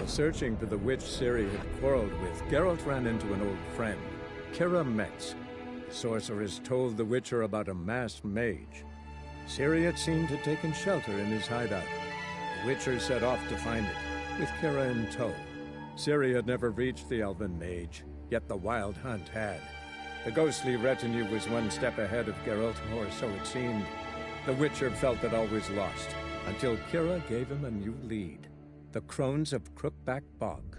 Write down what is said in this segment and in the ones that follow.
While searching for the witch Ciri had quarreled with, Geralt ran into an old friend, Kira Metz. The sorceress told the Witcher about a masked mage. Ciri had seemed to have taken shelter in his hideout. The Witcher set off to find it, with Kira in tow. Ciri had never reached the elven mage, yet the Wild Hunt had. The ghostly retinue was one step ahead of Geralt, or so it seemed. The Witcher felt that all was lost, until Kira gave him a new lead. The Crones of Crookback Bog.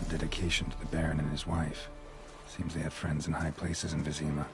Dedication to the Baron and his wife. Seems they had friends in high places in Vizima.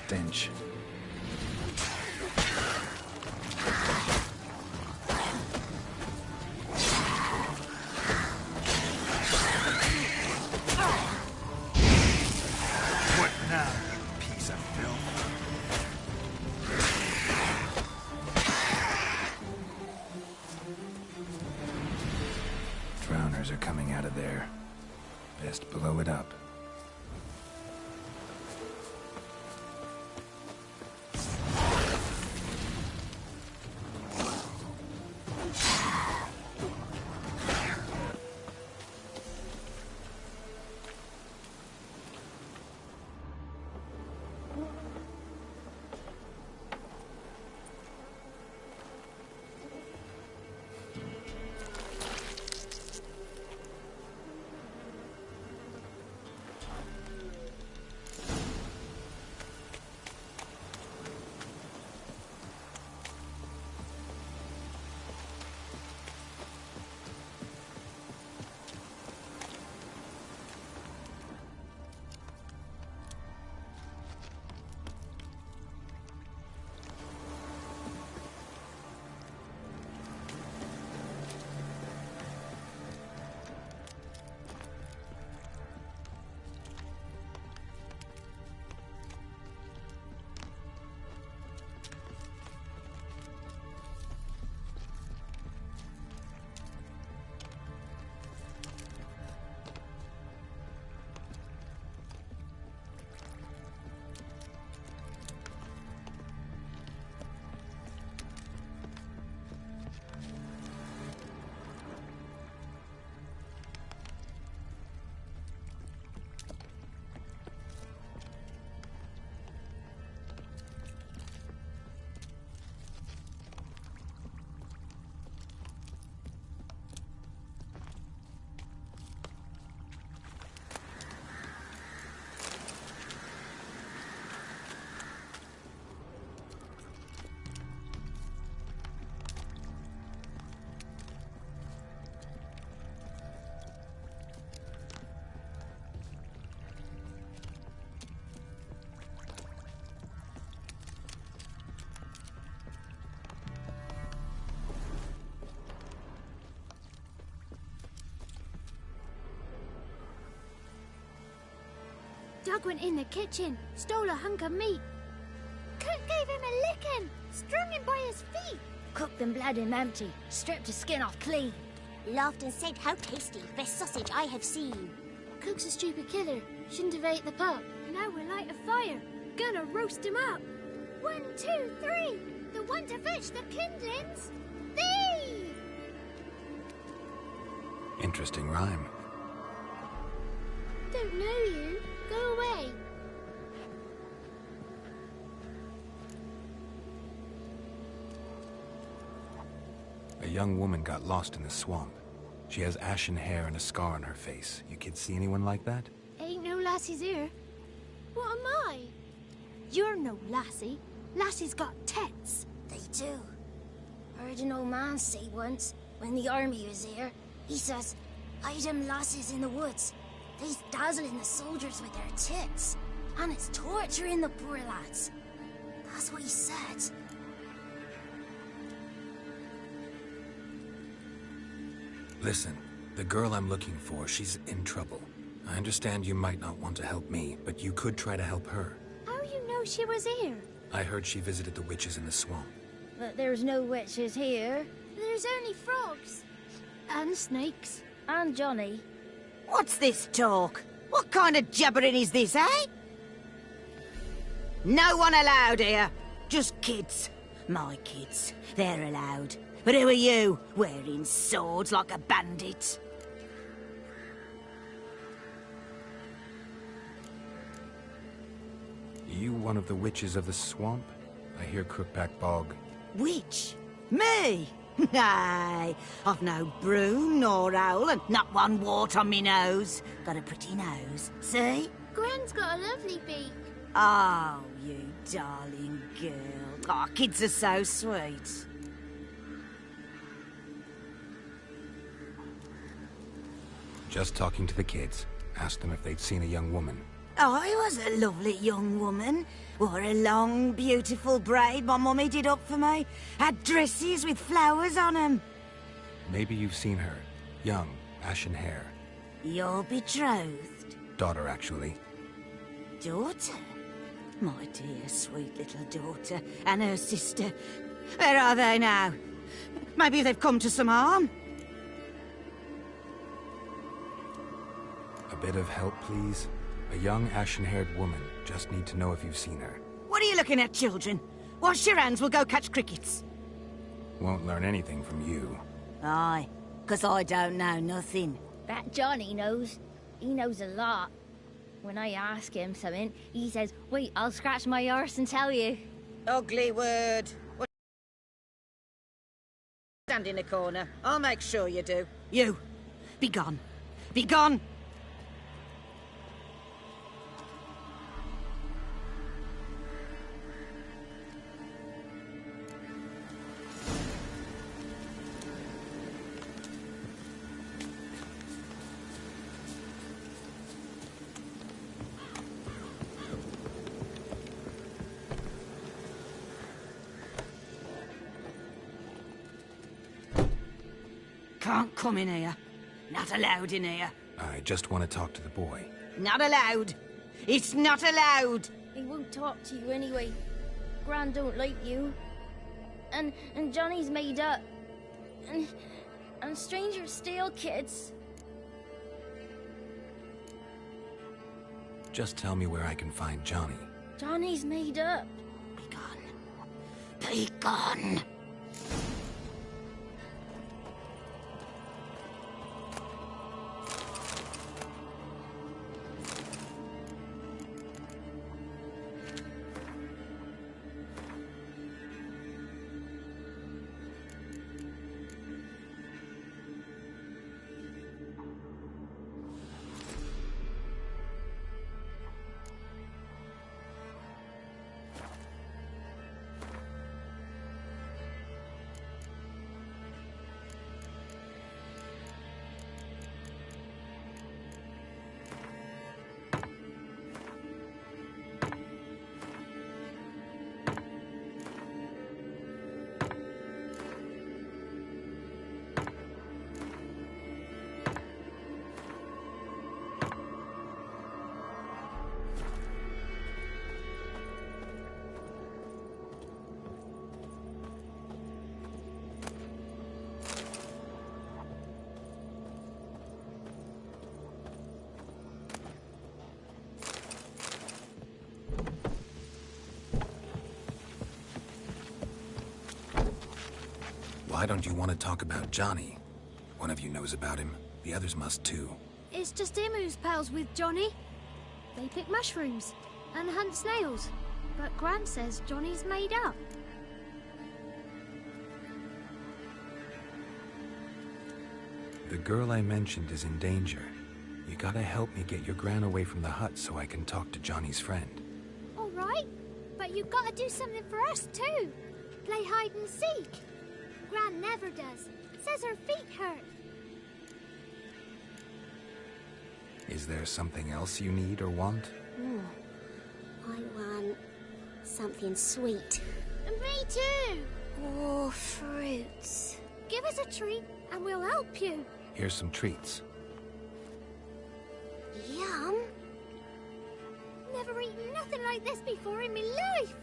stench. What now, you piece of filth? Drowners are coming out of there. Best blow it up. Doug went in the kitchen, stole a hunk of meat. Cook gave him a licking, strung him by his feet. Cooked and bled him empty, stripped his skin off clean. Laughed and said, "How tasty, best sausage I have seen." Cook's a stupid killer, shouldn't have ate the pup. Now we'll light a fire, gonna roast him up. 1, 2, 3, the one to fetch the kindlings. Thee! Interesting rhyme. Don't know you. Go away. A young woman got lost in the swamp. She has ashen hair and a scar on her face. You kids see anyone like that? Ain't no lassies here. What am I? You're no lassie. Lassie's got tets. They do. Heard an old man say once, when the army was here, he says, "Hide them lasses in the woods. They's dazzling the soldiers with their tits, and it's torturing the poor lads." That's what he said. Listen, the girl I'm looking for, she's in trouble. I understand you might not want to help me, but you could try to help her. How you know she was here? I heard she visited the witches in the swamp. But there's no witches here. There's only frogs. And snakes. And Johnny. What's this talk? What kind of jabbering is this, eh? No one allowed here. Just kids. My kids. They're allowed. But who are you, wearing swords like a bandit? You one of the witches of the swamp? I hear Crookback Bog. Witch? Me? Nay, I've no broom nor owl and not one wart on me nose. Got a pretty nose, see? Gwen's got a lovely beak. Oh, you darling girl. Oh, kids are so sweet. Just talking to the kids. Asked them if they'd seen a young woman. I was a lovely young woman. Wore a long, beautiful braid my mummy did up for me. Had dresses with flowers on 'em. Maybe you've seen her. Young, ashen hair. You're betrothed? Daughter, actually. Daughter? My dear, sweet little daughter. And her sister. Where are they now? Maybe they've come to some harm? A bit of help, please? A young, ashen-haired woman. Just need to know if you've seen her. What are you looking at, children? Wash your hands, we'll go catch crickets. Won't learn anything from you. Aye, 'cause I don't know nothing. That Johnny knows. He knows a lot. When I ask him something, he says, wait, I'll scratch my arse and tell you. Ugly word. Stand in a corner. I'll make sure you do. You, be gone. Be gone! Can't come in here. Not allowed in here. I just want to talk to the boy. Not allowed. It's not allowed. He won't talk to you anyway. Gran don't like you. And Johnny's made up. And strangers steal kids. Just tell me where I can find Johnny. Johnny's made up. Be gone. Be gone. Why don't you want to talk about Johnny? One of you knows about him. The others must too. It's just him who's pals with Johnny. They pick mushrooms and hunt snails. But Gran says Johnny's made up. The girl I mentioned is in danger. You gotta help me get your Gran away from the hut so I can talk to Johnny's friend. All right, but you've got to do something for us too. Play hide and seek. Gran never does. Says her feet hurt. Is there something else you need or want? I want something sweet. And me too. Oh, fruits. Give us a treat and we'll help you. Here's some treats. Yum. Never eaten nothing like this before in my life.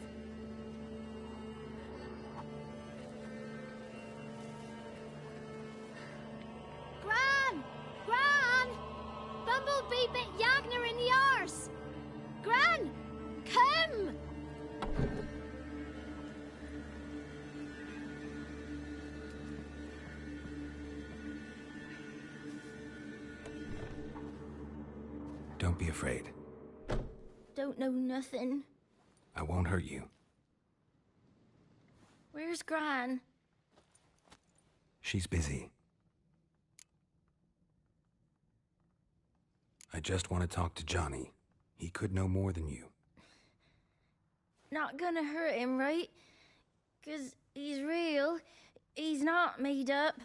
Gran! Gran! Bumblebee bit Yagner in the arse. Gran! Come! Don't be afraid. Don't know nothing. I won't hurt you. Where's Gran? She's busy. I just want to talk to Johnny. He could know more than you. Not gonna hurt him, right? 'Cause he's real. He's not made up.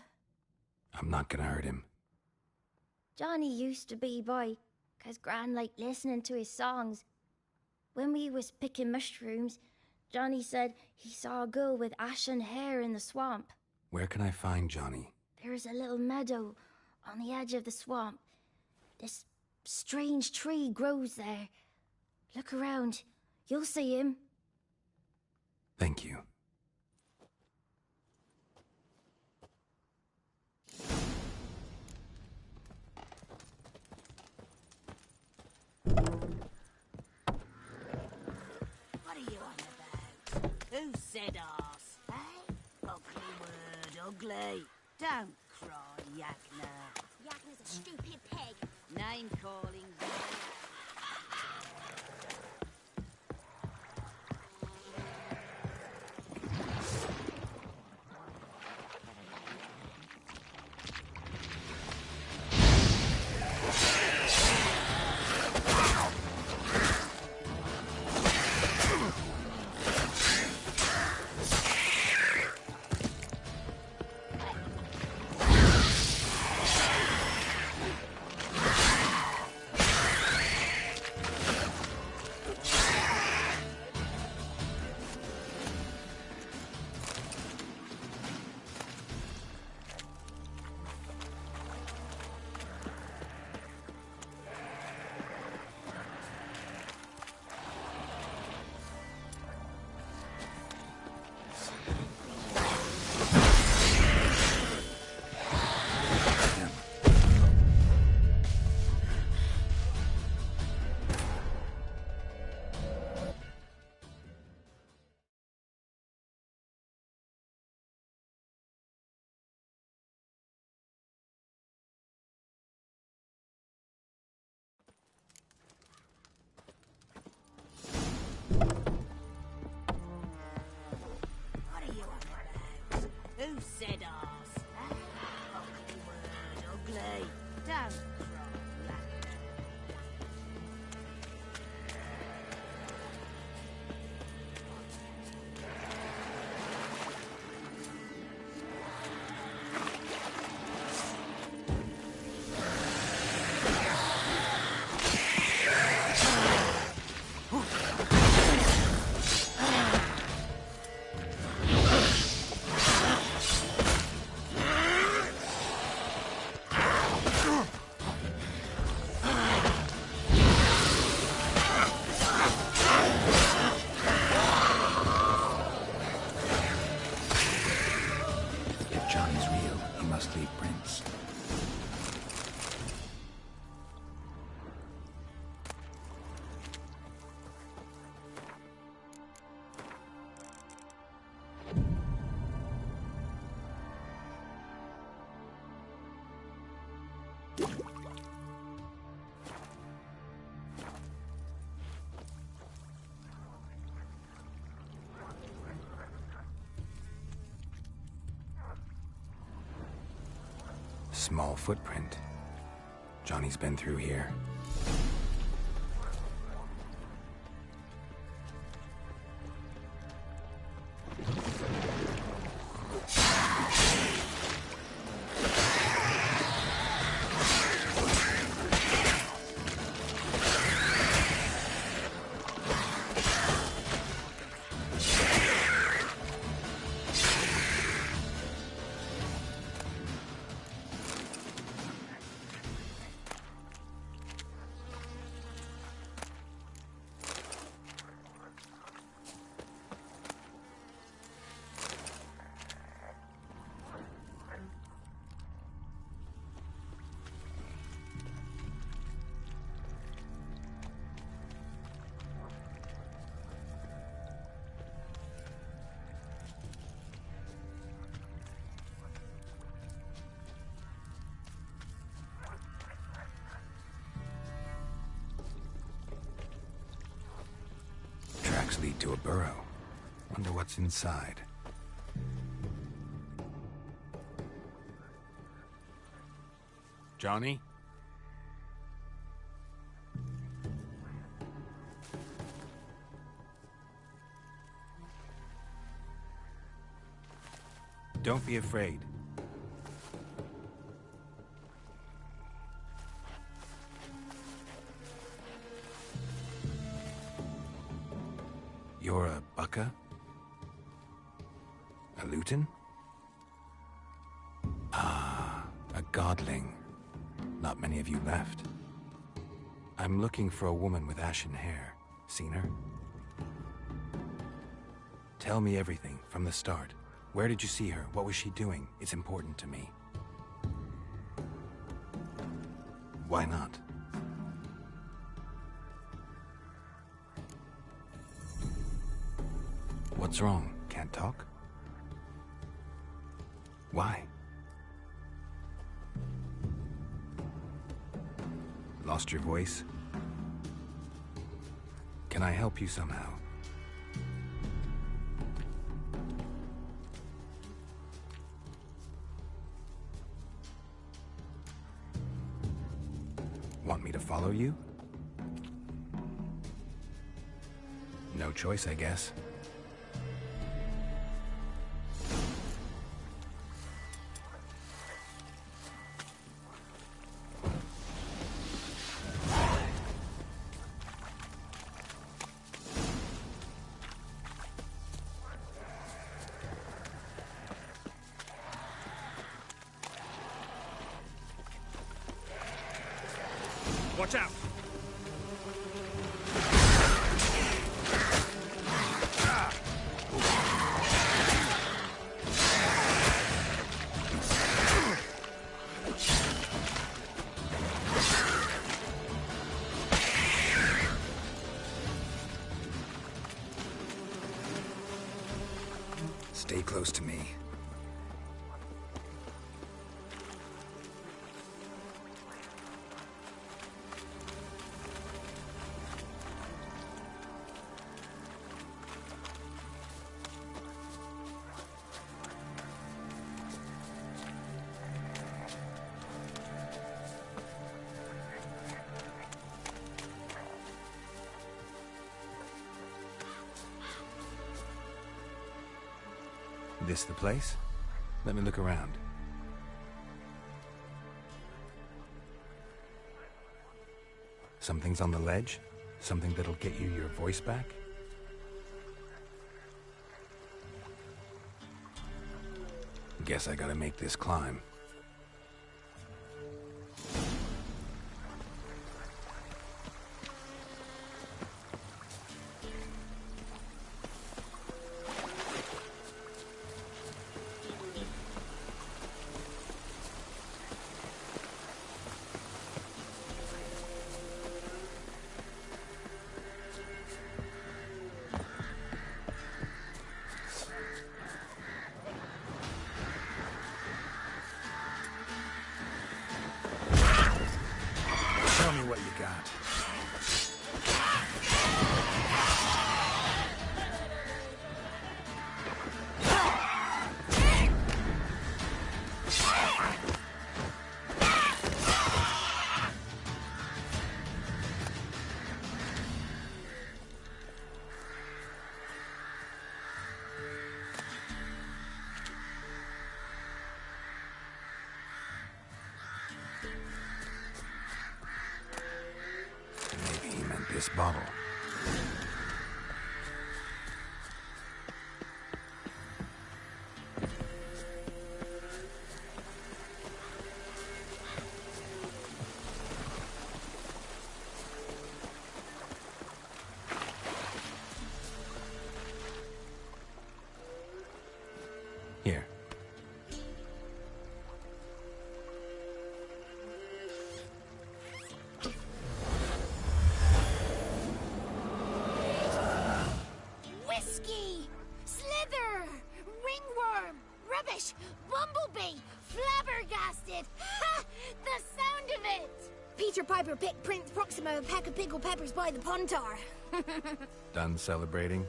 I'm not gonna hurt him. Johnny used to be by 'cause Gran liked listening to his songs. When we was picking mushrooms, Johnny said he saw a girl with ashen hair in the swamp. Where can I find Johnny? There's a little meadow on the edge of the swamp. This strange tree grows there. Look around. You'll see him. Thank you. What are you on about? Who said arse, eh? Ugly word, ugly. Don't cry, Yakna. Yakna's a stupid pig. Name calling. Who said arse, eh? Ugly word, ugly. Don't cry, Yakna. If Johnny's real, he must leave prints. Small footprint. Johnny's been through here. Tracks lead to a burrow. Wonder what's inside. Johnny? Don't be afraid. You're a Bucca? A Luton? Ah, a Godling. Not many of you left. I'm looking for a woman with ashen hair. Seen her? Tell me everything, from the start. Where did you see her? What was she doing? It's important to me. Why not? What's wrong? Can't talk? Why? Lost your voice? Can I help you somehow? Want me to follow you? No choice, I guess. Watch out! Stay close to me. This the place? Let me look around. Something's on the ledge? Something that'll get you your voice back? Guess I gotta make this climb. Tell me what you got. Maybe he meant this bottle. Here. Whiskey! Slither! Ringworm! Rubbish! Bumblebee! Flabbergasted! Ha! The sound of it! Peter Piper picked Prince Proxima a pack of pickled peppers by the Pontar. Done celebrating?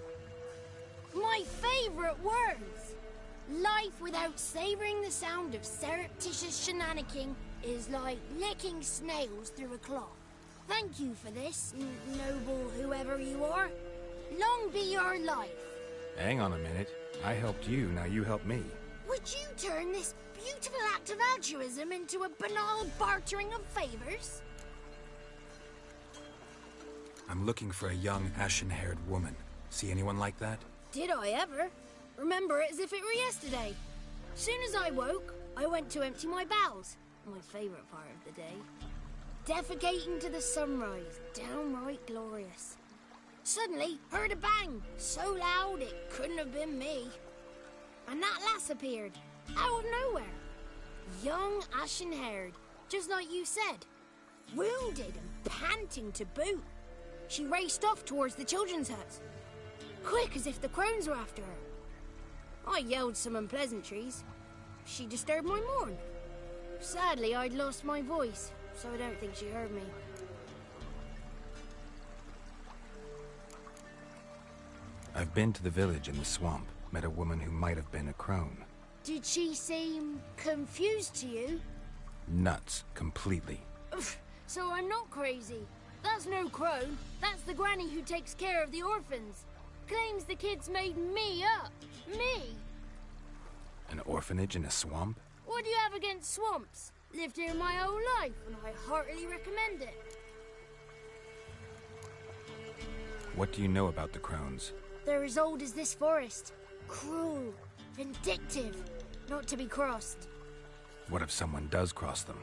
My favorite words! Life without savoring the sound of surreptitious shenanigans is like licking snails through a cloth. Thank you for this, noble whoever you are. Long be your life. Hang on a minute. I helped you, now you help me. Would you turn this beautiful act of altruism into a banal bartering of favors? I'm looking for a young, ashen-haired woman. See anyone like that? Did I ever? Remember it as if it were yesterday. Soon as I woke, I went to empty my bowels. My favourite part of the day. Defecating to the sunrise, downright glorious. Suddenly, heard a bang, so loud it couldn't have been me. And that lass appeared, out of nowhere. Young, ashen-haired, just like you said. Wounded and panting to boot. She raced off towards the children's huts. Quick as if the crones were after her. I yelled some unpleasantries. She disturbed my morn. Sadly, I'd lost my voice, so I don't think she heard me. I've been to the village in the swamp, met a woman who might have been a crone. Did she seem confused to you? Nuts, completely. So I'm not crazy. That's no crone. That's the granny who takes care of the orphans. Claims the kids made me up. Me! An orphanage in a swamp? What do you have against swamps? Lived here my whole life, and I heartily recommend it. What do you know about the crones? They're as old as this forest. Cruel, vindictive, not to be crossed. What if someone does cross them?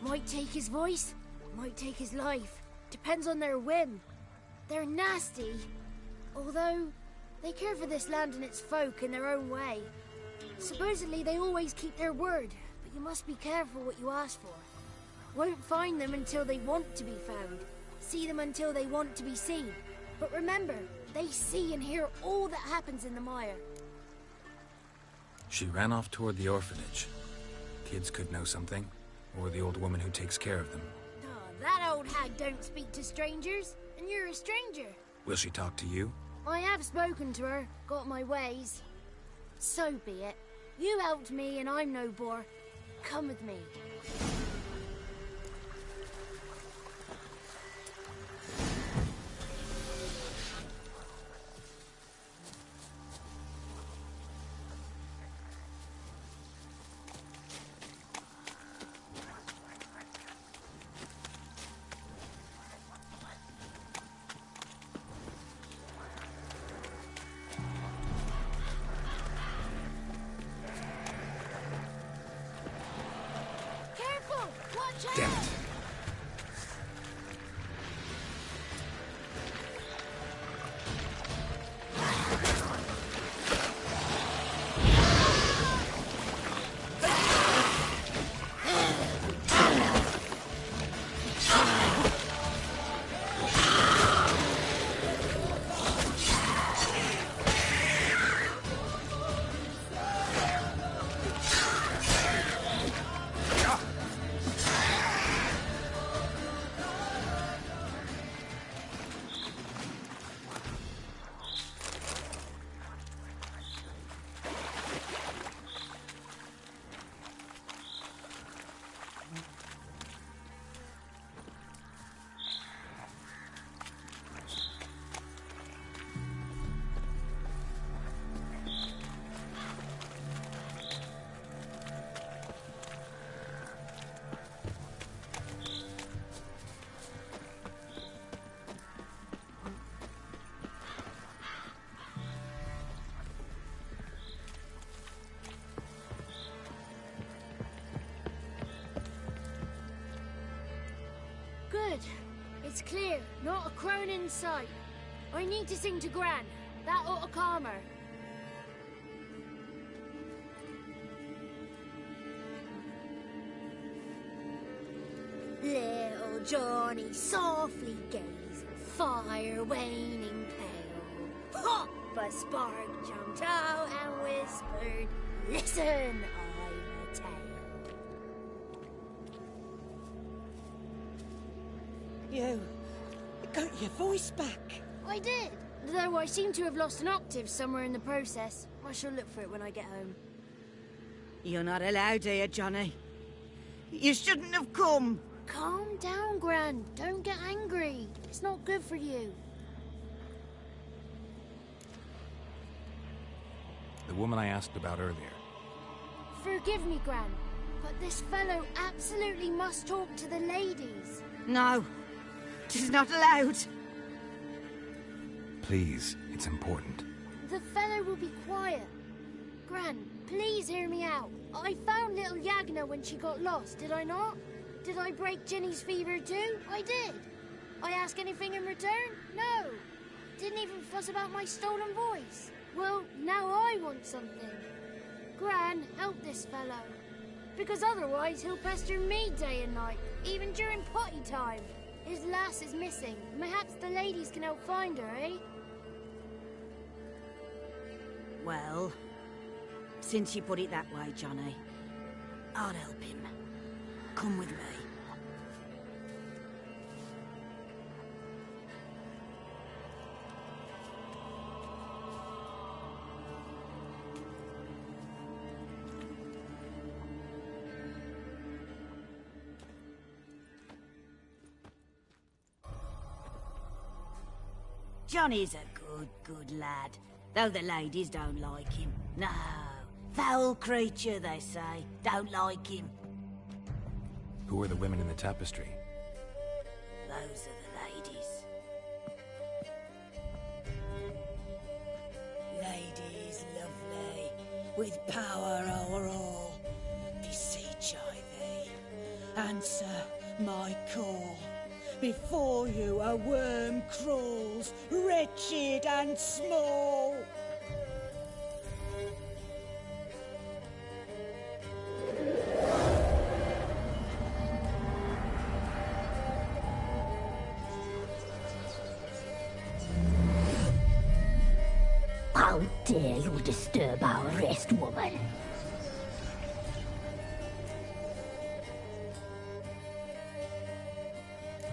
Might take his voice, might take his life. Depends on their whim. They're nasty, although they care for this land and its folk in their own way. Supposedly they always keep their word, but you must be careful what you ask for. Won't find them until they want to be found. See them until they want to be seen. But remember, they see and hear all that happens in the mire. She ran off toward the orphanage. Kids could know something, or the old woman who takes care of them. Oh, that old hag don't speak to strangers, and you're a stranger. Will she talk to you? I have spoken to her, got my ways. So be it. You helped me and I'm no bore. Come with me. Damn it. Good. It's clear. Not a crone in sight. I need to sing to Gran. That ought to calm her. Little Johnny softly gazed, fire waning pale. Pop! A spark jumped out and whispered, "Listen, I'm a tale." You got your voice back. I did, though I seem to have lost an octave somewhere in the process. I shall look for it when I get home. You're not allowed here, Johnny. You shouldn't have come. Calm down, Gran. Don't get angry. It's not good for you. The woman I asked about earlier. Forgive me, Gran, but this fellow absolutely must talk to the ladies. No, 'tis not allowed. Please, it's important. The fellow will be quiet. Gran, please hear me out. I found little Yagna when she got lost, did I not? Did I break Ginny's fever too? I did. I ask anything in return? No. Didn't even fuss about my stolen voice. Well, now I want something. Gran, help this fellow. Because otherwise he'll pester me day and night, even during potty time. His lass is missing. Perhaps the ladies can help find her, eh? Well, since you put it that way, Johnny, I'll help him. Come with me. Johnny's a good lad, though the ladies don't like him. No, foul creature, they say. Don't like him. Who are the women in the tapestry? Those are the ladies. Ladies lovely, with power o'er all. Beseech I thee, answer my call. Before you a worm crawls, wretched and small. How dare you disturb our rest, woman?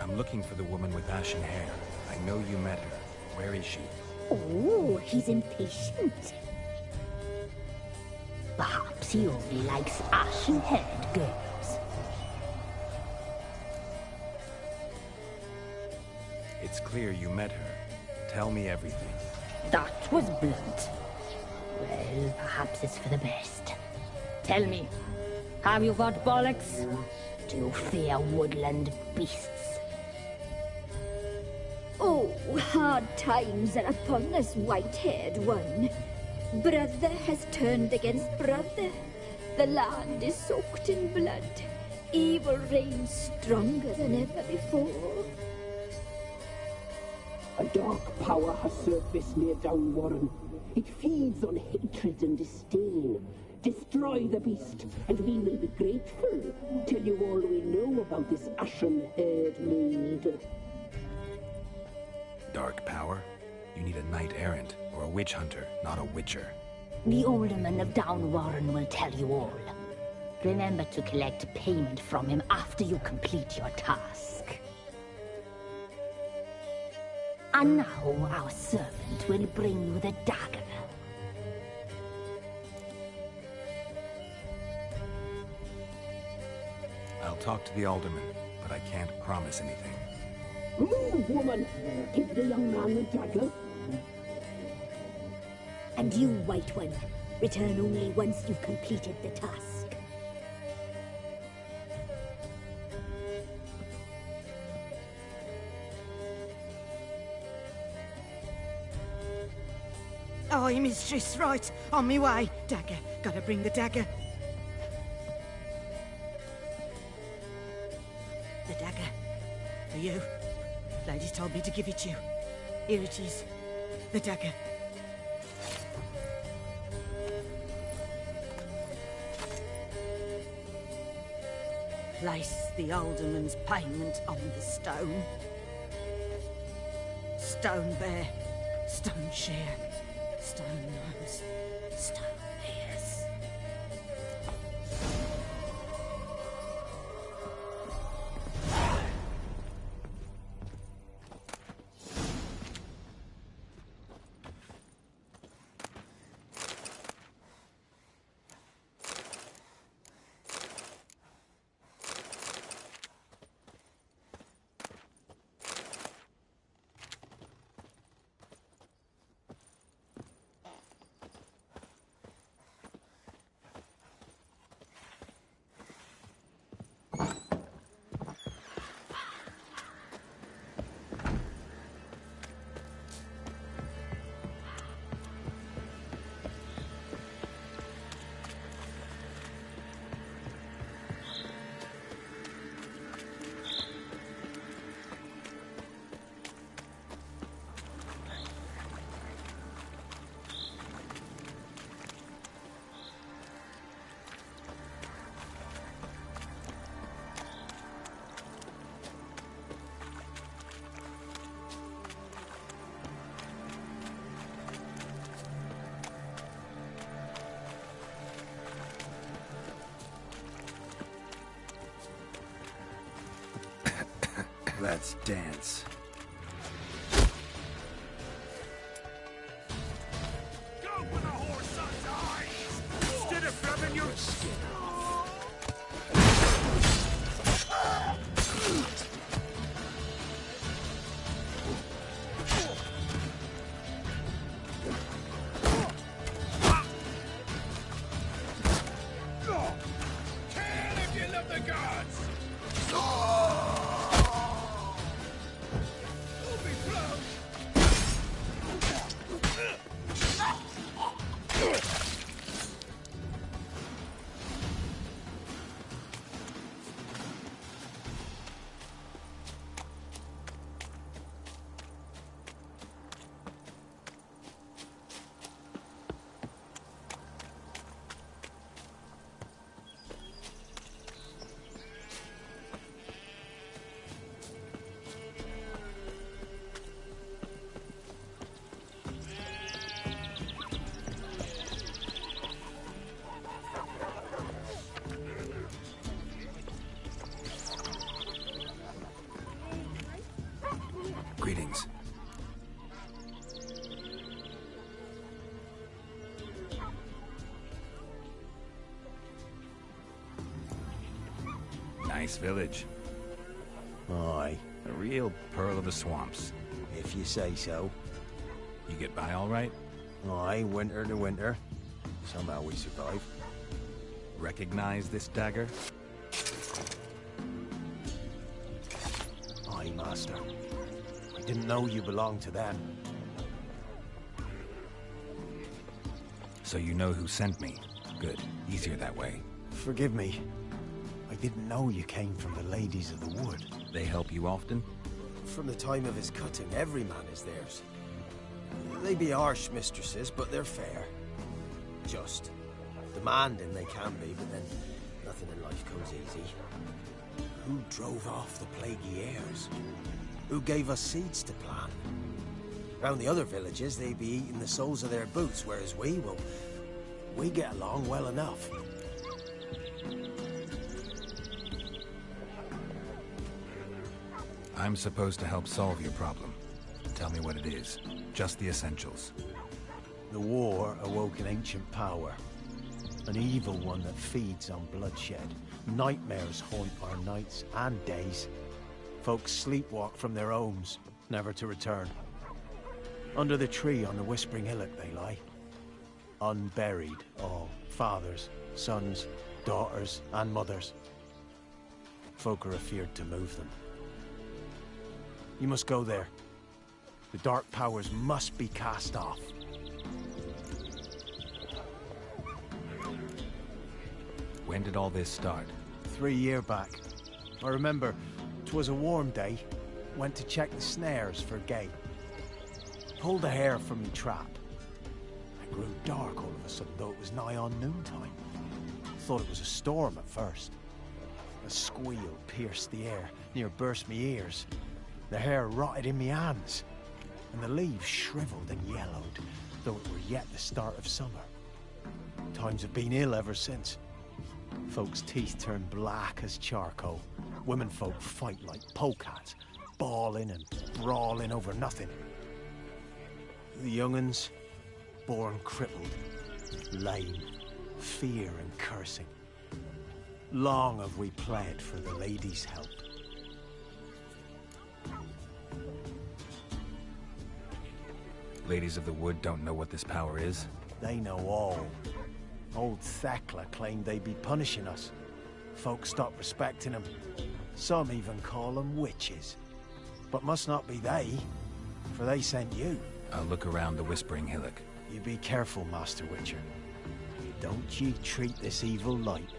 I'm looking for the woman with ashen hair. I know you met her. Where is she? Oh, he's impatient. Perhaps he only likes ashen-haired girls. It's clear you met her. Tell me everything. That was blunt. Well, perhaps it's for the best. Tell me, have you got bollocks? Do you fear woodland beasts? Oh, hard times are upon this white-haired one. Brother has turned against brother. The land is soaked in blood. Evil reigns stronger than ever before. A dark power has surfaced near Downwarren. It feeds on hatred and disdain. Destroy the beast, and we will be grateful. Tell you all we know about this ashen-haired maid. Dark power? You need a knight-errant or a witch hunter, not a witcher. The alderman of Downwarren will tell you all. Remember to collect payment from him after you complete your task. And now our servant will bring you the dagger. I'll talk to the alderman, but I can't promise anything. Move, woman! Give the young man the dagger. And you, White One, return only once you've completed the task. Aye, mistress, right. On me way. Dagger. Gotta bring the dagger. The dagger. For you. Ladies told me to give it to you. Here it is. The dagger. Place the alderman's payment on the stone. Stone bear. Stone shear. Stone nose. Stone ears. Let's dance. Go for the horse's eyes! Instead of rubbing your skin Greetings. Nice village. Aye, A real pearl of the swamps. if you say so. You get by all right? Aye, winter to winter. Somehow we survive. Recognize this dagger? Aye, Master. I didn't know you belonged to them. So you know who sent me. Good. Easier that way. Forgive me. I didn't know you came from the Ladies of the Wood. They help you often? From the time of his cutting, every man is theirs. They be harsh mistresses, but they're fair. Just. Demanding they can be, but then nothing in life comes easy. Who drove off the plaguey heirs? Who gave us seeds to plant? Round the other villages, they be eating the soles of their boots, whereas we get along well enough. I'm supposed to help solve your problem. Tell me what it is. Just the essentials. The war awoke an ancient power. An evil one that feeds on bloodshed. Nightmares haunt our nights and days. Folks sleepwalk from their homes, never to return. Under the tree on the Whispering Hillock they lie. Unburied, all. Fathers, sons, daughters, and mothers. Folk are afeard to move them. You must go there. The dark powers must be cast off. When did all this start? 3 years back. I remember 'twas a warm day. Went to check the snares for game. Pulled a hare from the trap. It grew dark all of a sudden, though it was nigh on noontime. Thought it was a storm at first. A squeal pierced the air, near burst me ears. The hare rotted in me hands, and the leaves shriveled and yellowed, though it were yet the start of summer. Times have been ill ever since. Folks' teeth turn black as charcoal. Womenfolk fight like polecats, bawling and brawling over nothing. The young'uns, born crippled, lame, fear and cursing. Long have we pled for the ladies' help. Ladies of the Wood don't know what this power is? They know all. Old Thekla claimed they'd be punishing us. Folks stopped respecting them. Some even call them witches. But must not be they, for they sent you. I'll look around the Whispering Hillock. You be careful, Master Witcher. Don't ye treat this evil light.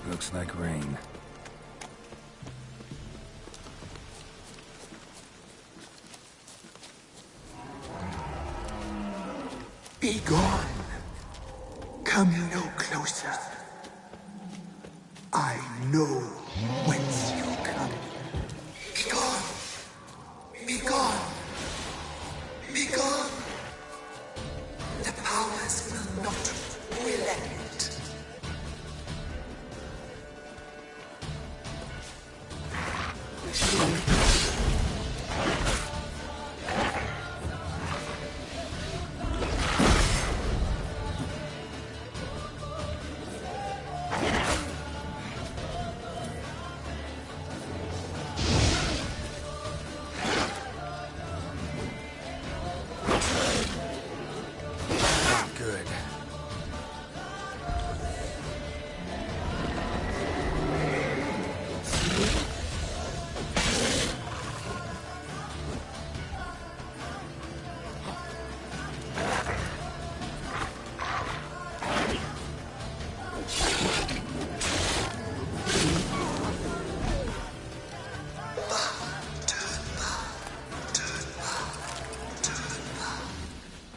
Looks like rain. Be gone. Come no closer. I know whence you come. Be gone. Be gone. Be gone. The powers will not relent.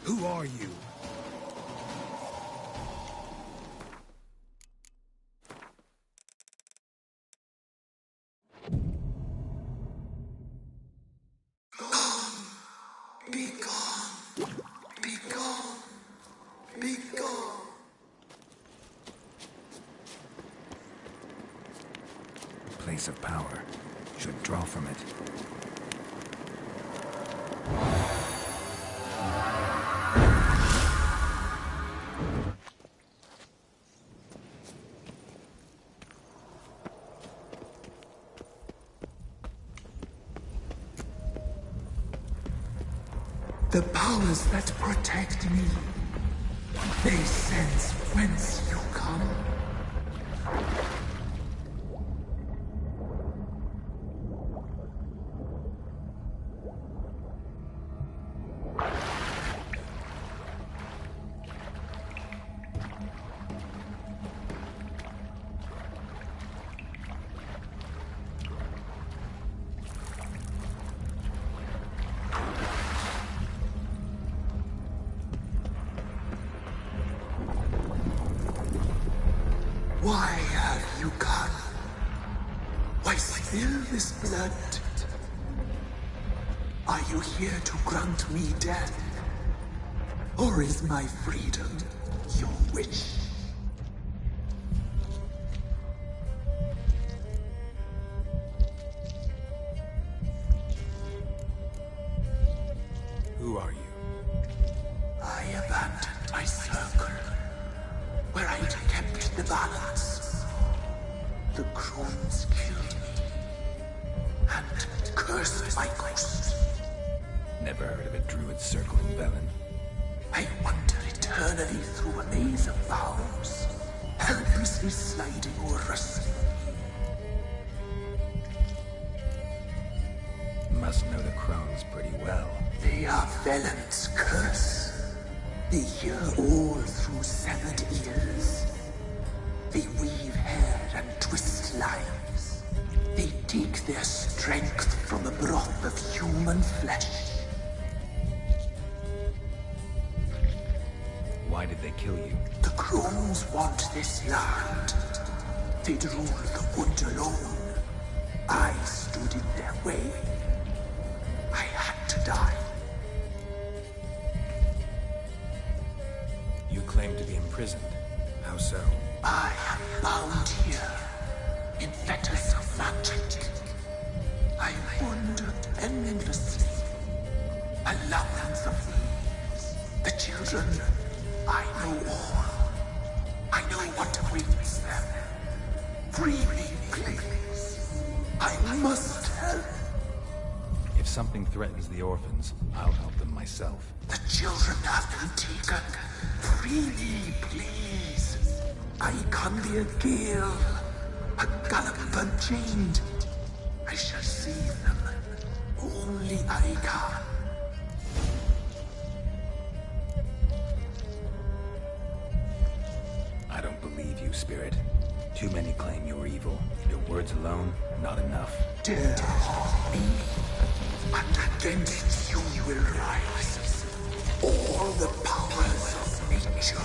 Who are you? Be gone. Be gone. Be gone. Place of power. Should draw from it. The powers that protect me, they sense whence you come. Why have you come? Why spill this blood? Are you here to grant me death? Or is my freedom your wish? Who are you? I abandoned my circle, where I'd kept the balance. The crones killed me, and cursed my ghost. Never heard of a druid circle in Velen. I wander eternally through a maze of vows, helplessly sliding over us. must know the crones pretty well. They are Velen's curse. They hear all through severed ears. They weave hair and twist lives. They take their strength from the broth of human flesh. Why did they kill you? The crones want this land. They'd rule the wood alone. I stood in their way. I had to die. You claim to be imprisoned. How so? I am bound here, in fetters of magic. I wander endlessly, a labyrinth of leaves. The children, I know all. I know what awaits them. Free me, please. I must help. If something threatens the orphans, I'll help them myself. The children have been taken. Free me, please. I can be a gale, a gallop unchained. I shall save them. Only I can. I don't believe you, Spirit. Too many claim you're evil. Your words alone, not enough. Dare harm me, and against you will rise all the powers of nature.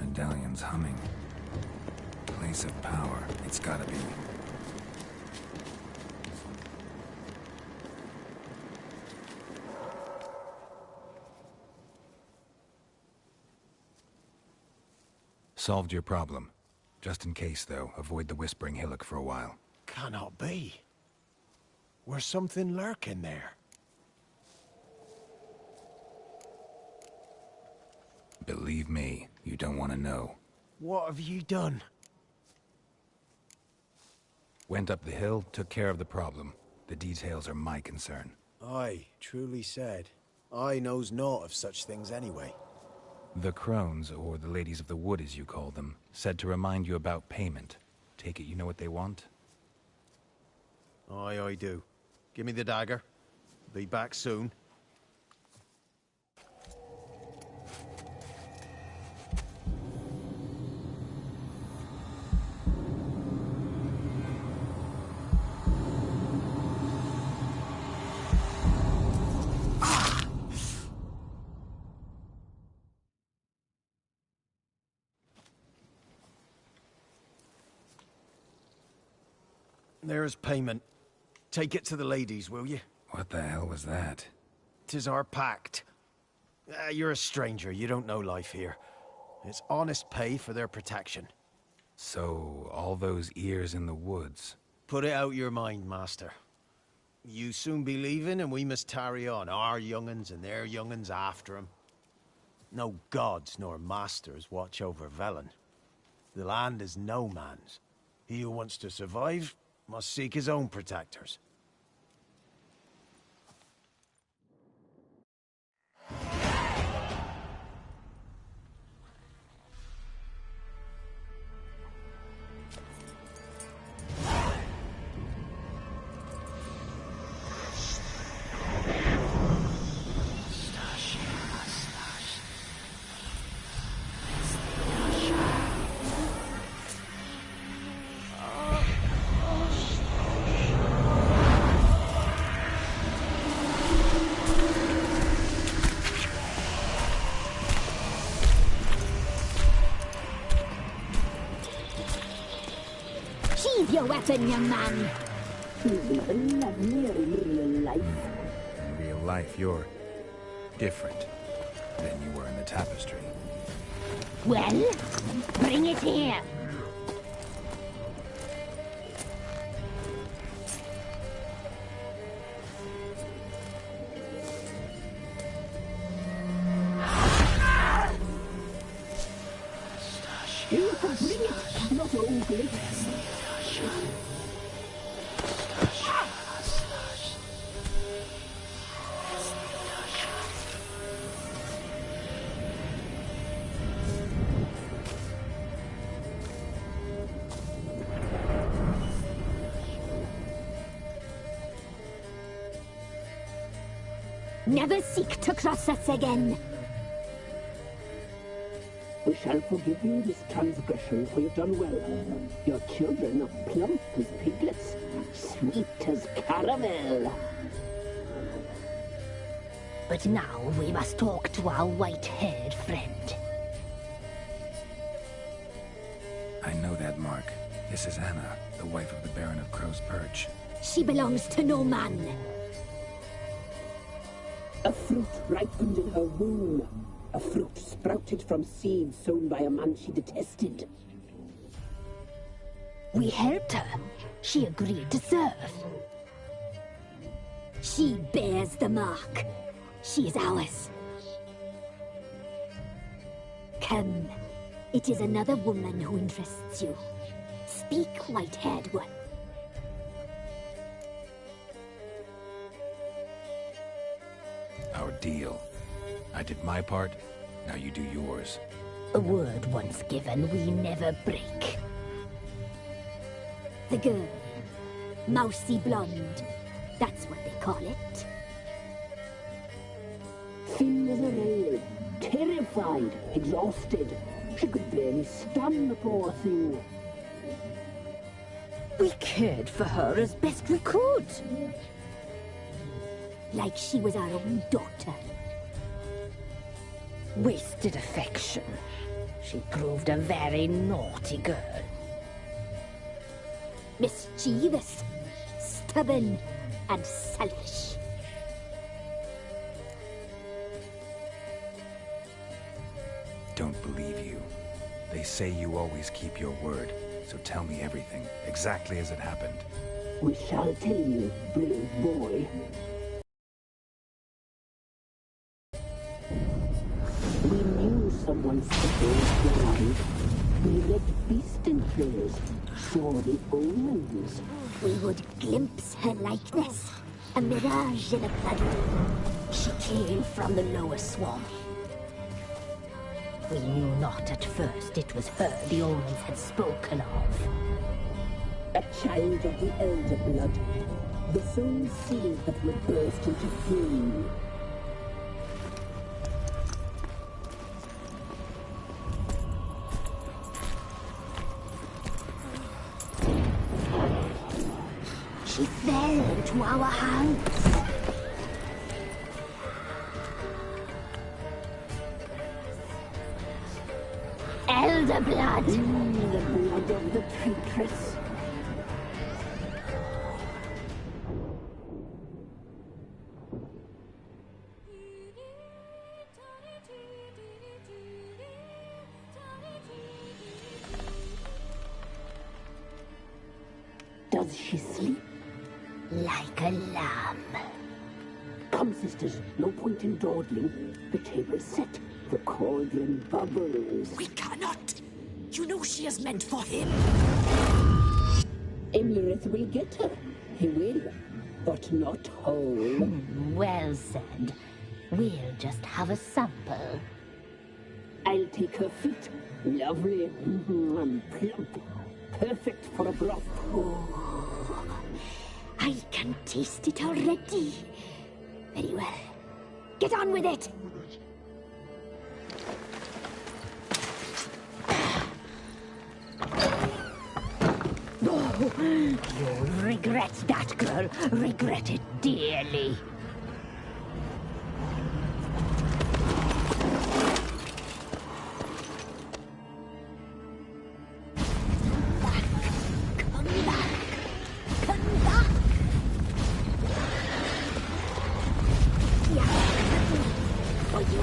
Medallion's humming. Place of power. It's gotta be. Solved your problem. Just in case, though, avoid the Whispering Hillock for a while. Cannot be. Where's something lurking there? Believe me, you don't want to know. What have you done? Went up the hill, took care of the problem. The details are my concern. Aye, truly said. I knows naught of such things anyway. The crones, or the ladies of the wood as you call them, said to remind you about payment. Take it you know what they want? Aye, I do. Give me the dagger. Be back soon. There's payment. Take it to the ladies, will you? What the hell was that? 'Tis our pact. You're a stranger, you don't know life here. It's honest pay for their protection. So, all those ears in the woods. Put it out your mind, master. You soon be leaving and we must tarry on, our young'uns and their young'uns after 'em. No gods nor masters watch over Velen. The land is no man's. He who wants to survive must seek his own protectors. Sheathe your weapon, young man. You'll be lovelier in real life. Real life, you're different than you were in the tapestry. Well, bring it here. Bring it, not ugly. Never seek to cross us again. We shall forgive you this transgression, for you've done well. Your children are plump as piglets, sweet as caramel. But now we must talk to our white-haired friend. I know that mark. This is Anna, the wife of the Baron of Crow's Perch. She belongs to no man. A fruit ripened in her womb. A fruit sprouted from seeds sown by a man she detested. We helped her. She agreed to serve. She bears the mark. She is ours. Come. It is another woman who interests you. Speak, white-haired one. Our deal. I did my part, now you do yours. A word once given, we never break. The girl. Mousy blonde. That's what they call it. Thin as a rail, terrified, exhausted. She could barely stand, the poor thing. We cared for her as best we could. Like she was our own daughter. Wasted affection. She proved a very naughty girl. Mischievous, stubborn, and selfish. Don't believe you. They say you always keep your word, so tell me everything, exactly as it happened. We shall tell you, brave boy. We knew someone special was alive. We led beast enclosures, saw the omens. We would glimpse her likeness, a mirage in a blood. She came from the lower swamp. We knew not at first it was her the omens had spoken of. A child of the elder blood, the soul seed that would burst into flame. She fell into our hands. Elder blood! The blood of the traitress. Does she sleep? Like a lamb. Come, sisters, no point in dawdling. The table's set. The cauldron bubbles. We cannot! You know she is meant for him. Imlerith will get her. He will, but not whole. Well said. We'll just have a sample. I'll take her feet. Lovely. And plump. Perfect for a broth. Oh, I can taste it already. Very well. Get on with it! Oh, you'll regret that, girl. Regret it dearly. you.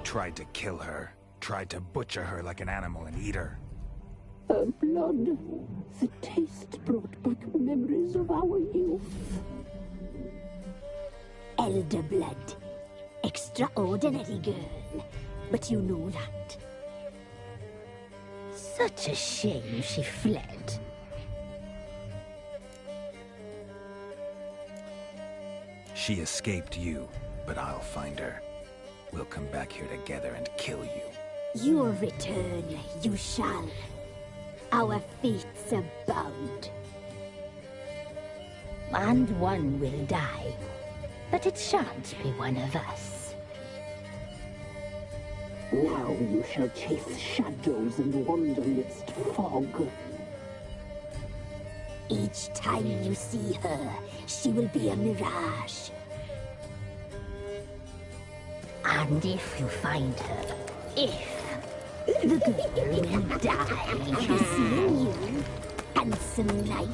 Tried to kill her. Tried to butcher her like an animal and eat her. Her blood. The taste brought back memories of our youth. Elder blood. Extraordinary girl. But you know that. Such a shame she fled. She escaped you, but I'll find her. We'll come back here together and kill you. Your return, you shall. Our fates are bound. And one will die, but it shan't be one of us. Now you shall chase shadows and wander midst fog. Each time you see her, she will be a mirage. And if you find her, the girl will die for seeing you, handsome knight.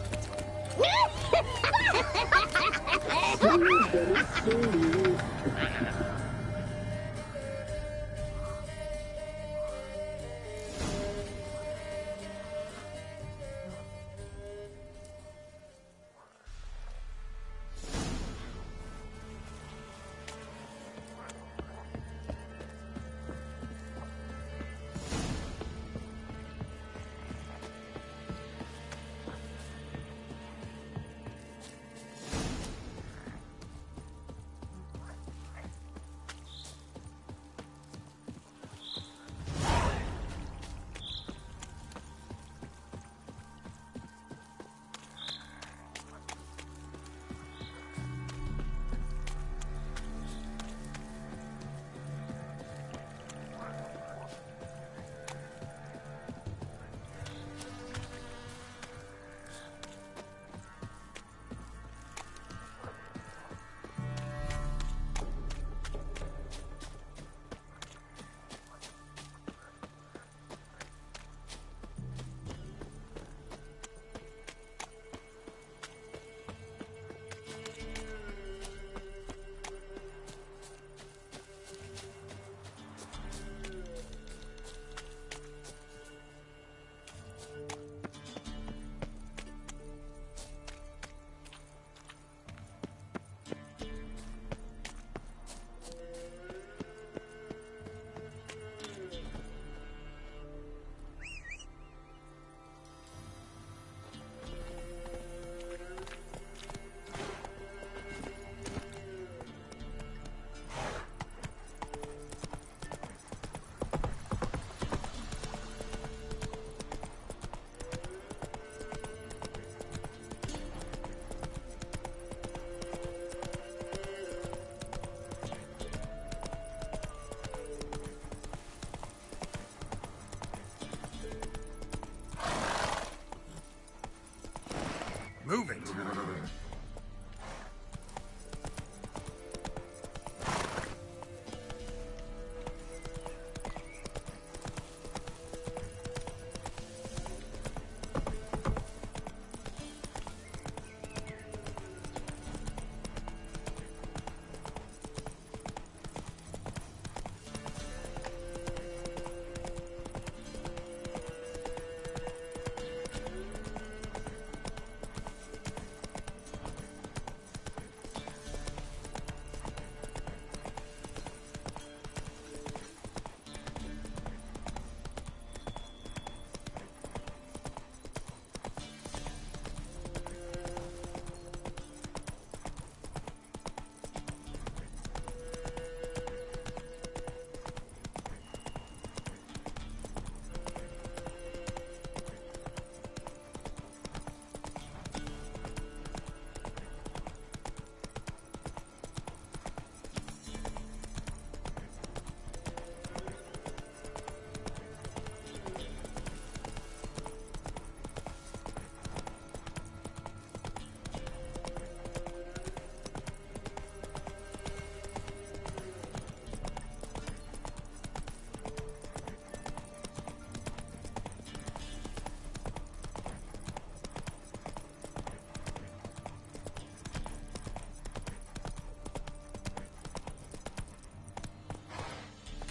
Move it!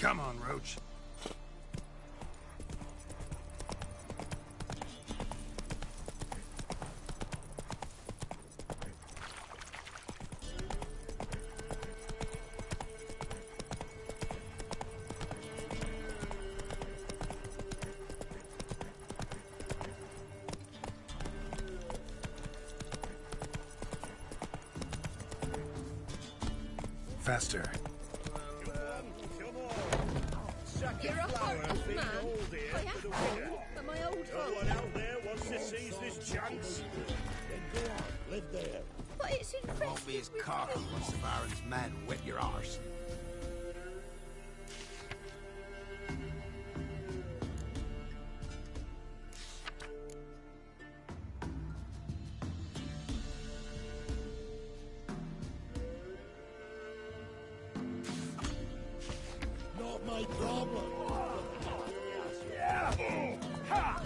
Come on, Roach. Faster. You're a heartless man. I have to, for my old No home. one out there wants to seize this chance. Then go on, live there. But it's infested Won't be as with cocky once the Baron's men whip your arse. Not my problem. Yeah. Ha!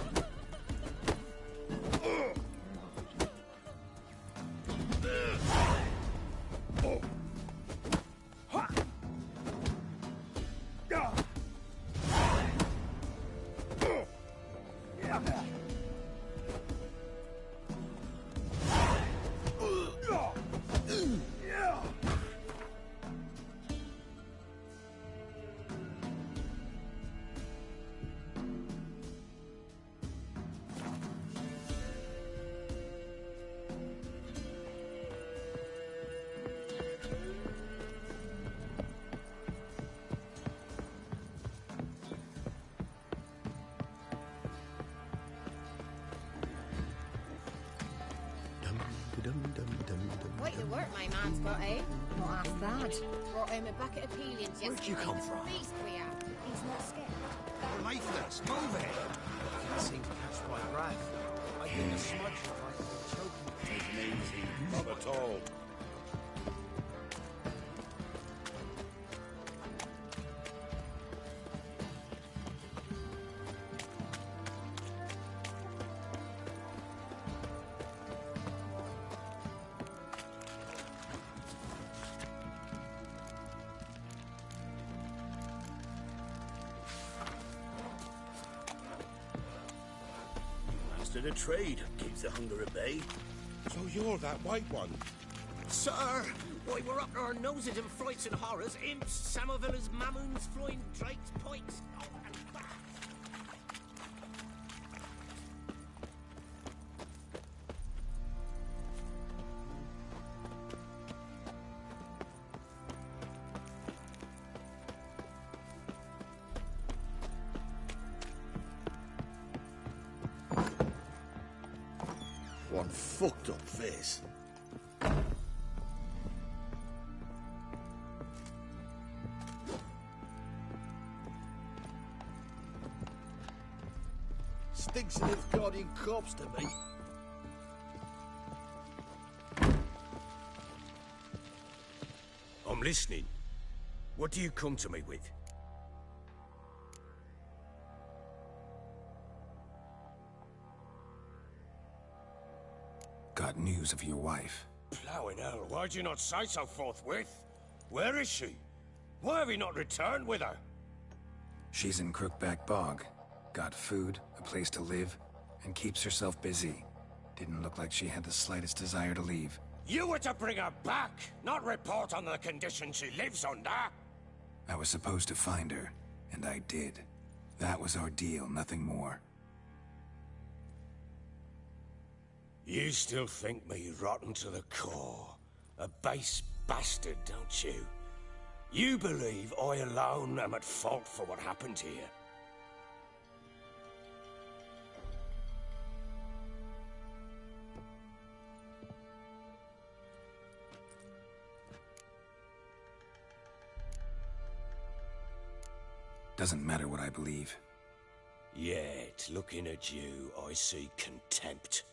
Quite the work my man's got, eh? Not half bad. Brought him a bucket of peelings yesterday. Where'd you come from? Beast we are. He's not scared. We're lifeless. Move it. Can't seem to catch my breath. I think the smudge is like choking. Take it easy. Not at all. Master the trade keeps the hunger at bay. So you're that white one. Sir, why we're up to our noses in frights and horrors, imps, Samovillas, mamoons, flying drakes, pikes. Oh, and bats. One fucked up face. Stinks of its guardian corpse to me. I'm listening. What do you come to me with? Got news of your wife. Plowing hell, why'd you not say so forthwith? Where is she? Why have you not returned with her? She's in Crookback Bog. Got food, a place to live, and keeps herself busy. Didn't look like she had the slightest desire to leave. You were to bring her back, not report on the conditions she lives under. I was supposed to find her, and I did. That was our deal, nothing more. You still think me rotten to the core. A base bastard, don't you? You believe I alone am at fault for what happened here. Doesn't matter what I believe. Yet, looking at you, I see contempt.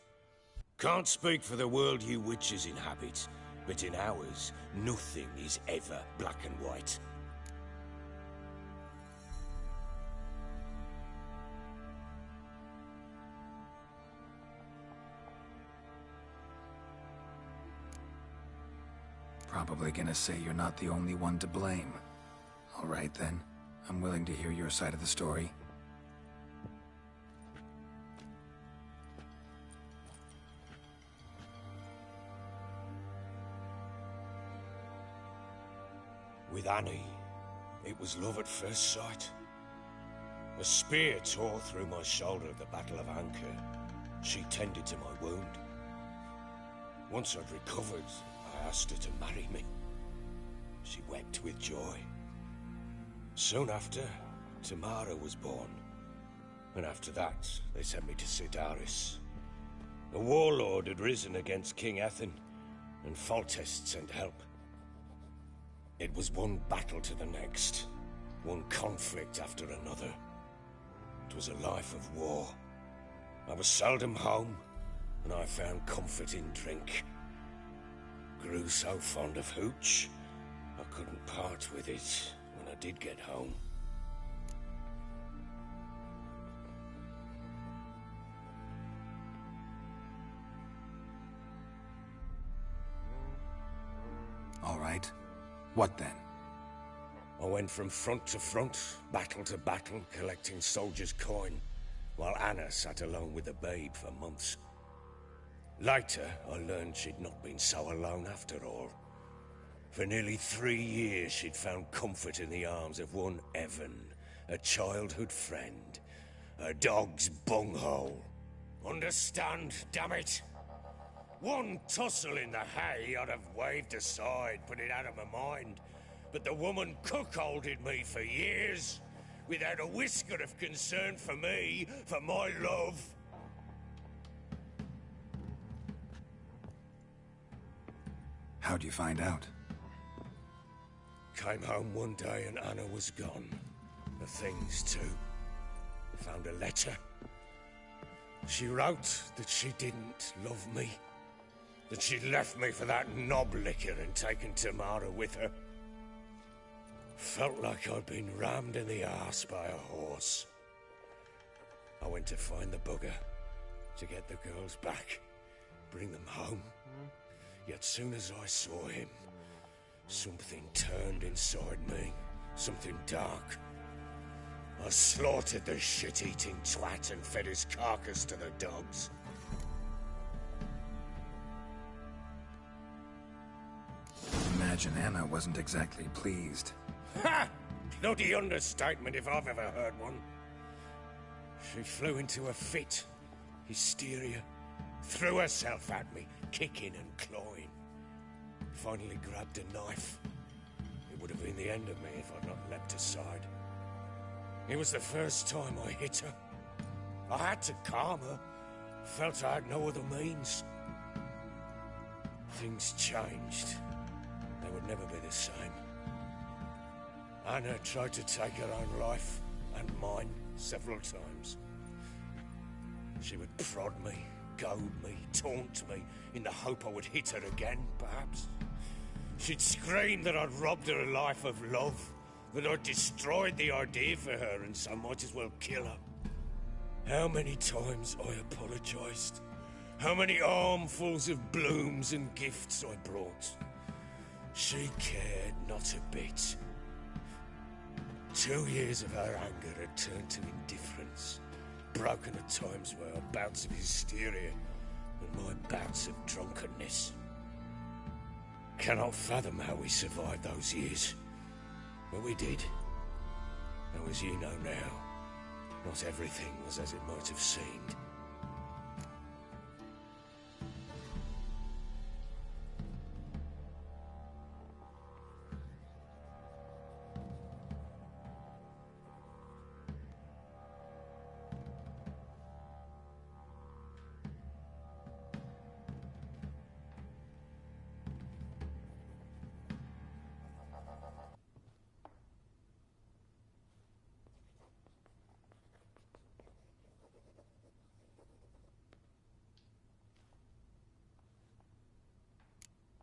Can't speak for the world you witches inhabit, but in ours, nothing is ever black and white. Probably gonna say you're not the only one to blame. All right then, I'm willing to hear your side of the story. With Annie, it was love at first sight. A spear tore through my shoulder at the Battle of Anchor. She tended to my wound. Once I'd recovered, I asked her to marry me. She wept with joy. Soon after, Tamara was born. And after that, they sent me to Cidaris. A warlord had risen against King Ethain, and Foltest sent help. It was one battle to the next, one conflict after another. It was a life of war. I was seldom home, and I found comfort in drink. Grew so fond of hooch, I couldn't part with it when I did get home. All right. What then? I went from front to front, battle to battle, collecting soldiers' coin, while Anna sat alone with the babe for months. Later, I learned she'd not been so alone after all. For nearly 3 years, she'd found comfort in the arms of one Evan, a childhood friend, a dog's bunghole. Understand, damn it? One tussle in the hay I'd have waved aside, put it out of my mind. But the woman cuckolded me for years, without a whisker of concern for me, for my love. How'd you find out? Came home one day and Anna was gone. The things too. Found a letter. She wrote that she didn't love me. That she'd left me for that knob licker and taken Tamara with her. Felt like I'd been rammed in the arse by a horse. I went to find the bugger, to get the girls back, bring them home. Yet soon as I saw him, something turned inside me, something dark. I slaughtered the shit-eating twat and fed his carcass to the dogs. Imagine Anna wasn't exactly pleased. Ha! Bloody understatement if I've ever heard one. She flew into a fit, hysteria, threw herself at me, kicking and clawing. Finally grabbed a knife. It would have been the end of me if I'd not leapt aside. It was the first time I hit her. I had to calm her. Felt I had no other means. Things changed. They would never be the same. Anna tried to take her own life, and mine, several times. She would prod me, goad me, taunt me, in the hope I would hit her again, perhaps. She'd scream that I'd robbed her a life of love, that I'd destroyed the idea for her, and so might as well kill her. How many times I apologized. How many armfuls of blooms and gifts I brought. She cared not a bit. 2 years of her anger had turned to indifference, broken at times by her bouts of hysteria and my bouts of drunkenness. Cannot fathom how we survived those years, but we did. Though as you know now, not everything was as it might have seemed.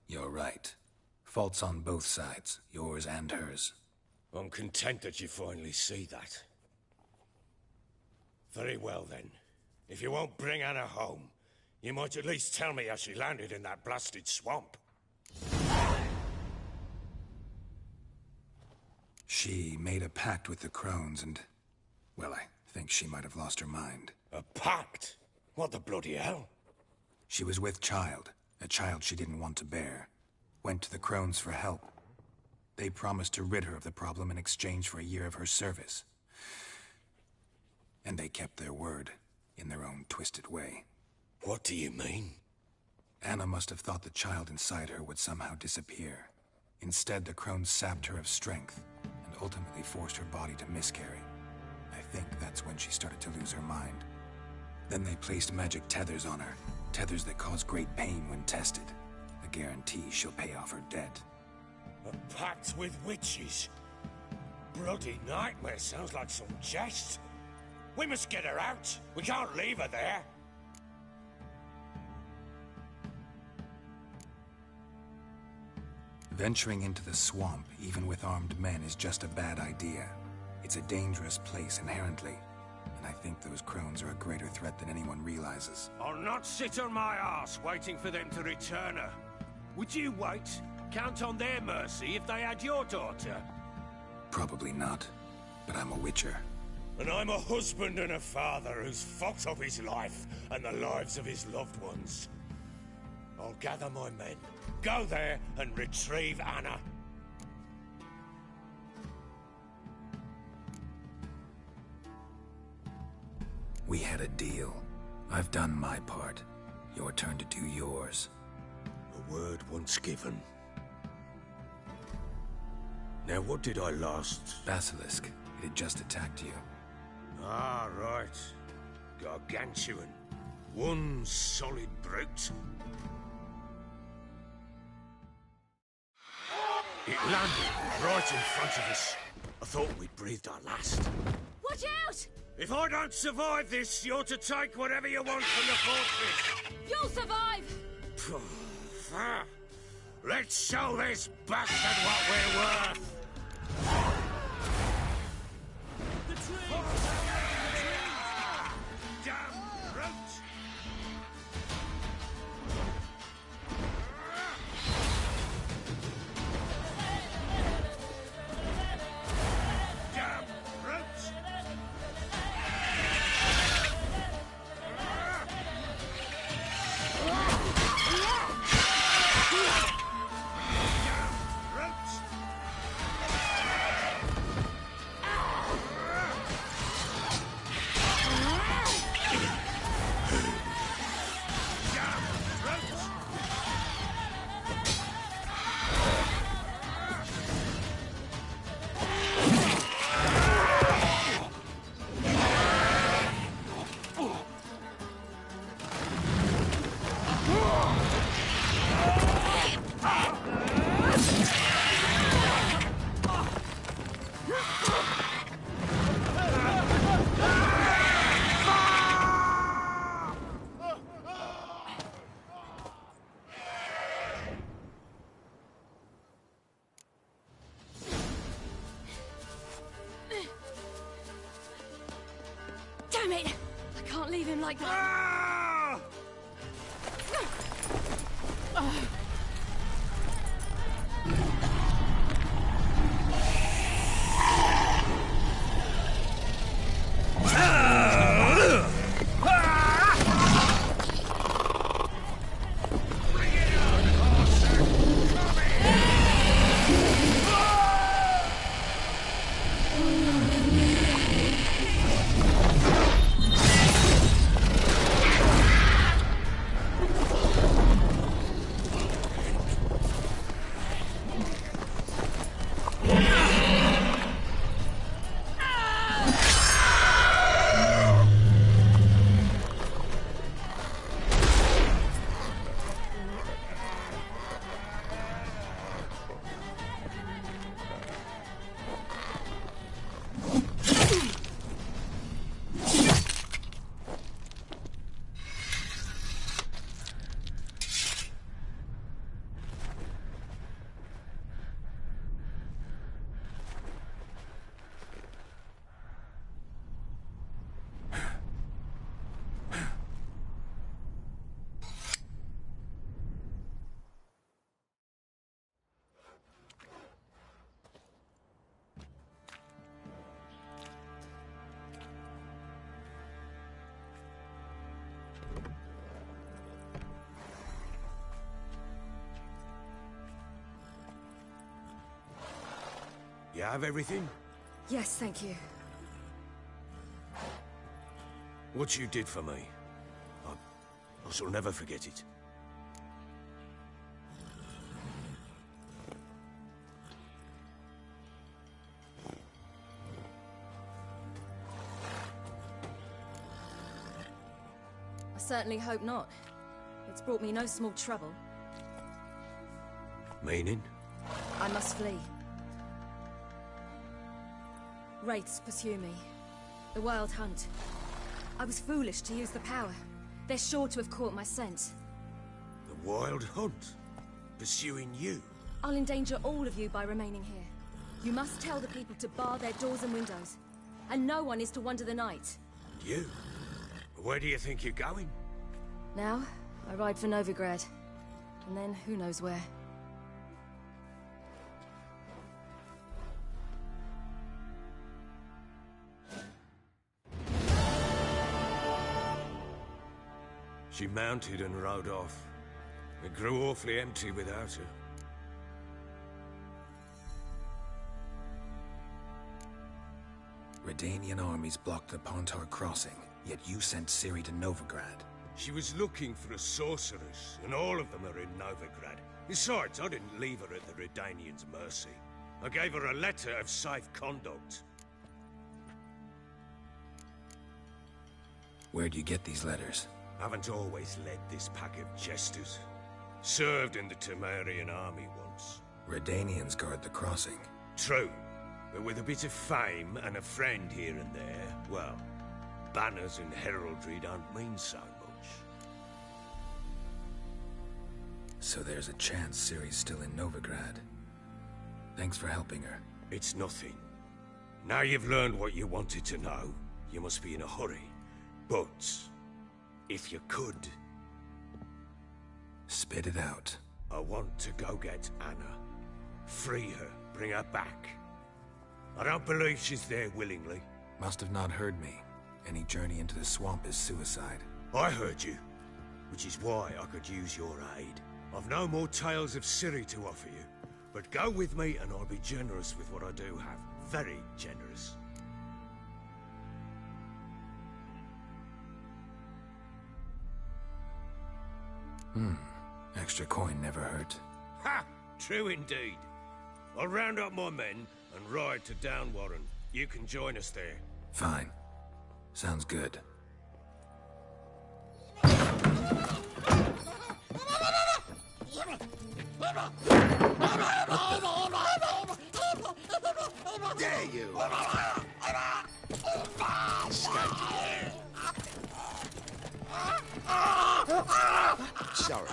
You're right. Faults on both sides, yours and hers. I'm content that you finally see that. Very well then. If you won't bring Anna home, you might at least tell me how she landed in that blasted swamp. She made a pact with the crones and... well, I think she might have lost her mind. A pact? What the bloody hell? She was with child, a child she didn't want to bear. Went to the crones for help. They promised to rid her of the problem in exchange for a year of her service. And they kept their word, in their own twisted way. What do you mean? Anna must have thought the child inside her would somehow disappear. Instead, the crones sapped her of strength, and ultimately forced her body to miscarry. I think that's when she started to lose her mind. Then they placed magic tethers on her, tethers that cause great pain when tested. A guarantee she'll pay off her debt. A pact with witches? Bloody nightmare, sounds like some jest. We must get her out. We can't leave her there. Venturing into the swamp, even with armed men, is just a bad idea. It's a dangerous place inherently, and I think those crones are a greater threat than anyone realizes. I'll not sit on my arse waiting for them to return her. Would you wait? Count on their mercy if they had your daughter? Probably not, but I'm a witcher. And I'm a husband and a father who's fucked up his life and the lives of his loved ones. I'll gather my men, go there and retrieve Anna. We had a deal. I've done my part. Your turn to do yours. A word once given. Now what did I last? Basilisk. It had just attacked you. Ah, right. Gargantuan. One solid brute. It landed right in front of us. I thought we'd breathed our last. Watch out! If I don't survive this, you're to take whatever you want from the fortress. You'll survive! Let's show this bastard what we're worth. The tree! Damn brute! Damn brute! Damn it! I can't leave him like that. You have everything? Yes, thank you. What you did for me, I shall never forget it. I certainly hope not. It's brought me no small trouble. Meaning? I must flee. Wraiths pursue me. The Wild Hunt. I was foolish to use the power. They're sure to have caught my scent. The Wild Hunt? Pursuing you? I'll endanger all of you by remaining here. You must tell the people to bar their doors and windows. And no one is to wander the night. You? Where do you think you're going? Now, I ride for Novigrad. And then, who knows where. She mounted and rode off. It grew awfully empty without her. Redanian armies blocked the Pontar crossing, yet you sent Ciri to Novigrad. She was looking for a sorceress, and all of them are in Novigrad. Besides, I didn't leave her at the Redanians' mercy. I gave her a letter of safe conduct. Where'd you get these letters? Haven't always led this pack of jesters. Served in the Temerian army once. Redanians guard the crossing. True, but with a bit of fame and a friend here and there, well, banners and heraldry don't mean so much. So there's a chance Ciri's still in Novigrad. Thanks for helping her. It's nothing. Now you've learned what you wanted to know, you must be in a hurry. But if you could... Spit it out. I want to go get Anna. Free her, bring her back. I don't believe she's there willingly. Must have not heard me. Any journey into the swamp is suicide. I heard you, which is why I could use your aid. I've no more tales of Ciri to offer you, but go with me and I'll be generous with what I do have. Very generous. Extra coin never hurt. Ha! True indeed. I'll round up my men and ride to Downwarren. You can join us there. Fine. Sounds good. Dare you! Sorry,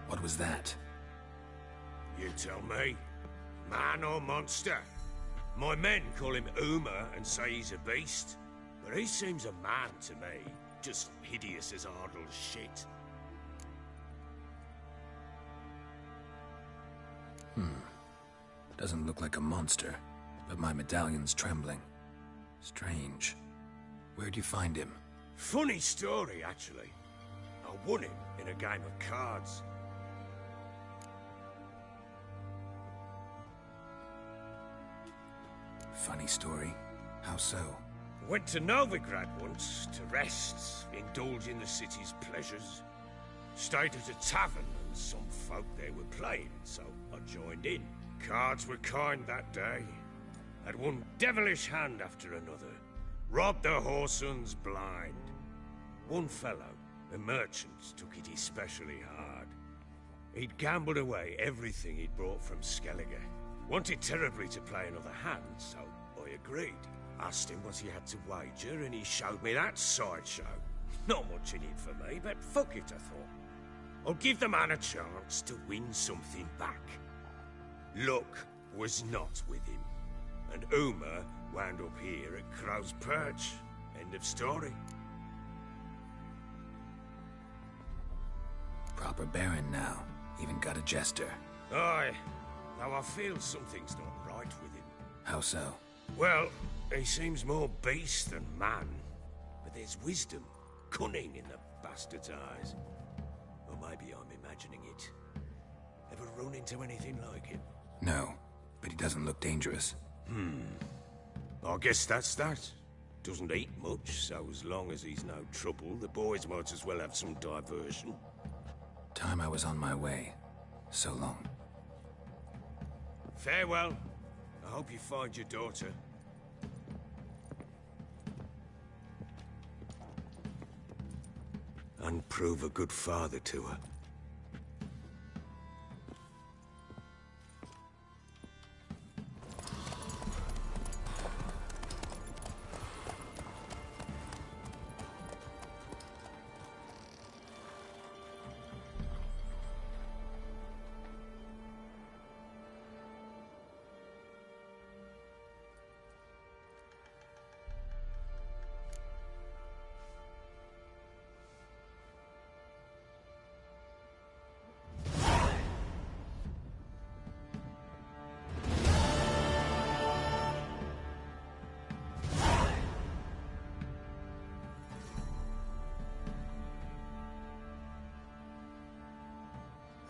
What was that? You tell me. Man or monster? My men call him Uma and say he's a beast. But he seems a man to me. Just hideous as Ardle's shit. Doesn't look like a monster, but my medallion's trembling. Strange. Where'd you find him? Funny story, actually. I won him in a game of cards. Funny story. How so? Went to Novigrad once to rest, indulge in the city's pleasures. Stayed at a tavern and some folk there were playing, so I joined in. Cards were kind that day. Had one devilish hand after another. Robbed the whoresons blind. One fellow, a merchant, took it especially hard. He'd gambled away everything he'd brought from Skellige. Wanted terribly to play another hand, so I agreed. Asked him what he had to wager, and he showed me that sideshow. Not much in it for me, but fuck it, I thought. I'll give the man a chance to win something back. Luck was not with him, and Uma wound up here at Crow's Perch. End of story. Proper baron now. Even got a jester. Aye, though I feel something's not right with him. How so? Well, he seems more beast than man, but there's wisdom, cunning in the bastard's eyes. maybe I'm imagining it. Ever run into anything like him? No, but he doesn't look dangerous. I guess that's that. Doesn't eat much, so as long as he's no trouble, the boys might as well have some diversion. Time I was on my way. So long. Farewell. I hope you find your daughter. And prove a good father to her.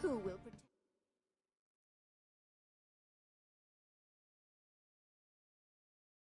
Who will